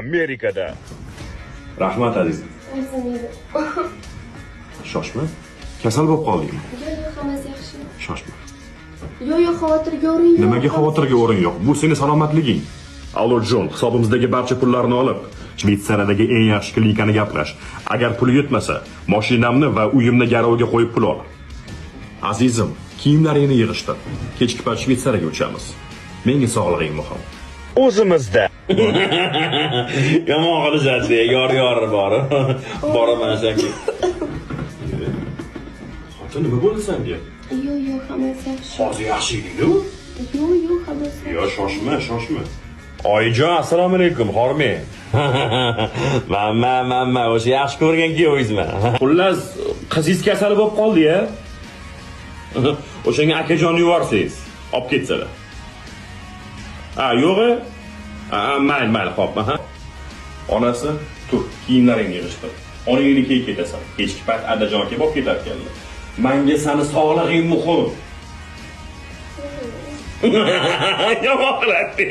Amerikada. Rahmat azizim. Shoshma. Kasal bo'lib qoldingmi? Yo'q, hammasi yaxshi. Shoshma. Yo'q, xavotirga o'rin yo'q. Nimaga xavotirga o'rin yo'q? Bu sening salomatliging. Allo Jon, hisobimizdagi barcha pullarni olib, Shvetsariyadagi eng yaxshi klinikani gaplash. Agar puli yetmasa, mashinamni va uyimni garovga qo'yib pul ol. Azizim, kiyimlaringni yig'ishtir. Kechki payt Shvetsariyaga uchamiz. Menga sog'lig'ing muhim. O'zimizda. Yomon qilishadi, yor bor. Boraman shaki. Xotin nima bo'ldi senga? Yo'q, hammasi yaxshi. Hozir yaxshi eding-ku? Yo'q, hammasi. Yo, shoshma. Oyijon, assalomu alaykum, Hormi. Mana, o'sha yaxshi ko'rgan kuyovingizmi? Xullas, qizingiz kasal bo'lib qoldi-ya. O'shanga akajon yuborsangiz, olib ketsalar. Yo'q. Mayli, xo'p, Onasi, tur, kiyimlaringni yig'ishtir. Onangni kiyib ketasan. Kechki payt adajon kelib olib ketar ekanlar. Menga seni sog'lig'ing muhim. Yomon qiladi,